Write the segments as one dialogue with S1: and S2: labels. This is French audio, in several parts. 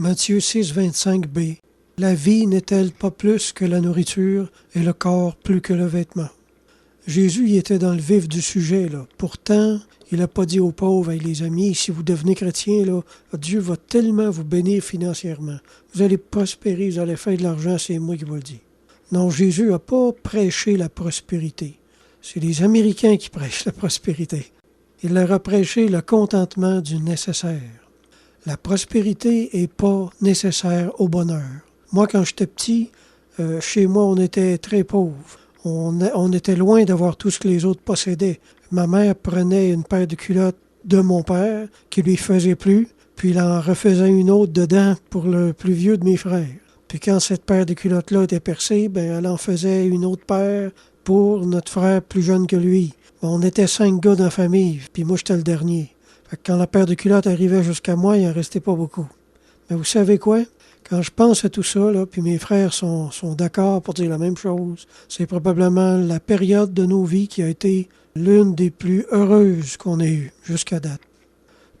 S1: Matthieu 6, 25b. La vie n'est-elle pas plus que la nourriture et le corps plus que le vêtement? Jésus y était dans le vif du sujet, là. Pourtant, il n'a pas dit aux pauvres, hey, les amis, si vous devenez chrétiens, là, Dieu va tellement vous bénir financièrement. Vous allez prospérer, vous allez faire de l'argent, c'est moi qui vous le dis. Non, Jésus n'a pas prêché la prospérité. C'est les Américains qui prêchent la prospérité. Il leur a prêché le contentement du nécessaire. La prospérité n'est pas nécessaire au bonheur. Moi, quand j'étais petit, chez moi, on était très pauvres. On était loin d'avoir tout ce que les autres possédaient. Ma mère prenait une paire de culottes de mon père qui lui faisait plus, puis il en refaisait une autre dedans pour le plus vieux de mes frères. Puis quand cette paire de culottes-là était percée, elle en faisait une autre paire pour notre frère plus jeune que lui. On était 5 gars dans la famille, puis moi j'étais le dernier. Fait que quand la paire de culottes arrivait jusqu'à moi, il n'en restait pas beaucoup. Mais vous savez quoi? Quand je pense à tout ça, là, puis mes frères sont d'accord pour dire la même chose, c'est probablement la période de nos vies qui a été l'une des plus heureuses qu'on ait eues jusqu'à date.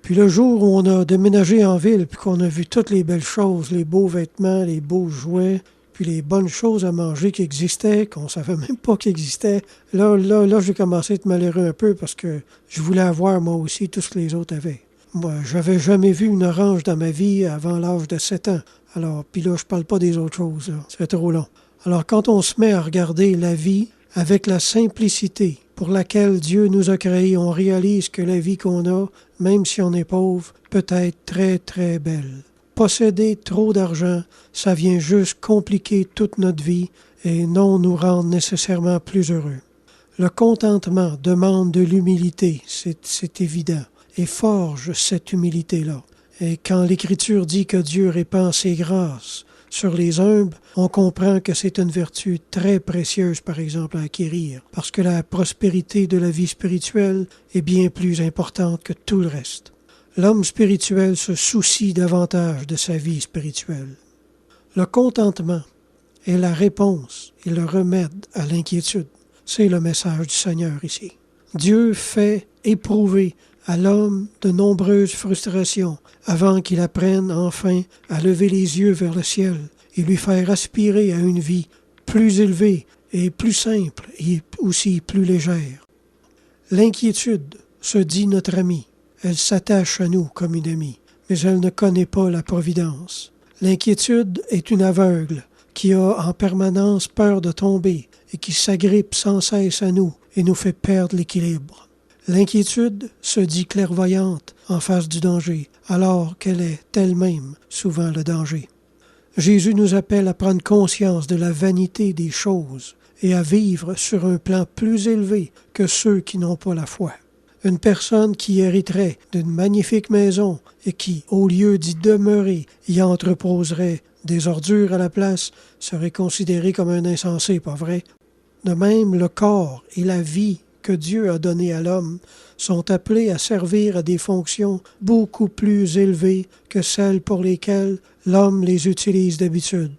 S1: Puis le jour où on a déménagé en ville, puis qu'on a vu toutes les belles choses, les beaux vêtements, les beaux jouets, puis les bonnes choses à manger qui existaient, qu'on ne savait même pas qu'ils existaient, là, j'ai commencé à être malheureux un peu parce que je voulais avoir moi aussi tout ce que les autres avaient. Moi, j'avais jamais vu une orange dans ma vie avant l'âge de 7 ans. Alors, puis là, je parle pas des autres choses, là. C'est trop long. Alors, quand on se met à regarder la vie avec la simplicité pour laquelle Dieu nous a créés, on réalise que la vie qu'on a, même si on est pauvre, peut être très, très belle. Posséder trop d'argent, ça vient juste compliquer toute notre vie et non nous rendre nécessairement plus heureux. Le contentement demande de l'humilité, c'est évident, et forge cette humilité-là. Et quand l'Écriture dit que Dieu répand ses grâces sur les humbles, on comprend que c'est une vertu très précieuse, par exemple, à acquérir, parce que la prospérité de la vie spirituelle est bien plus importante que tout le reste. L'homme spirituel se soucie davantage de sa vie spirituelle. Le contentement est la réponse et le remède à l'inquiétude. C'est le message du Seigneur ici. Dieu fait éprouver à l'homme de nombreuses frustrations avant qu'il apprenne enfin à lever les yeux vers le ciel et lui faire aspirer à une vie plus élevée et plus simple et aussi plus légère. L'inquiétude se dit notre amie. Elle s'attache à nous comme une amie, mais elle ne connaît pas la providence. L'inquiétude est une aveugle qui a en permanence peur de tomber et qui s'agrippe sans cesse à nous et nous fait perdre l'équilibre. L'inquiétude se dit clairvoyante en face du danger, alors qu'elle est elle-même souvent le danger. Jésus nous appelle à prendre conscience de la vanité des choses et à vivre sur un plan plus élevé que ceux qui n'ont pas la foi. Une personne qui hériterait d'une magnifique maison et qui, au lieu d'y demeurer, y entreposerait des ordures à la place, serait considérée comme un insensé, pas vrai? De même, le corps et la vie que Dieu a donnée à l'homme sont appelés à servir à des fonctions beaucoup plus élevées que celles pour lesquelles l'homme les utilise d'habitude.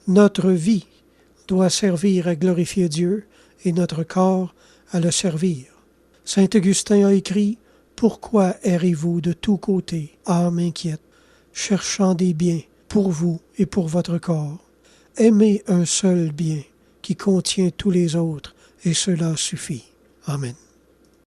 S1: Notre vie doit servir à glorifier Dieu et notre corps à le servir. Saint Augustin a écrit « Pourquoi errez-vous de tous côtés, âme inquiète, cherchant des biens pour vous et pour votre corps? Aimez un seul bien qui contient tous les autres, et cela suffit. » Amen.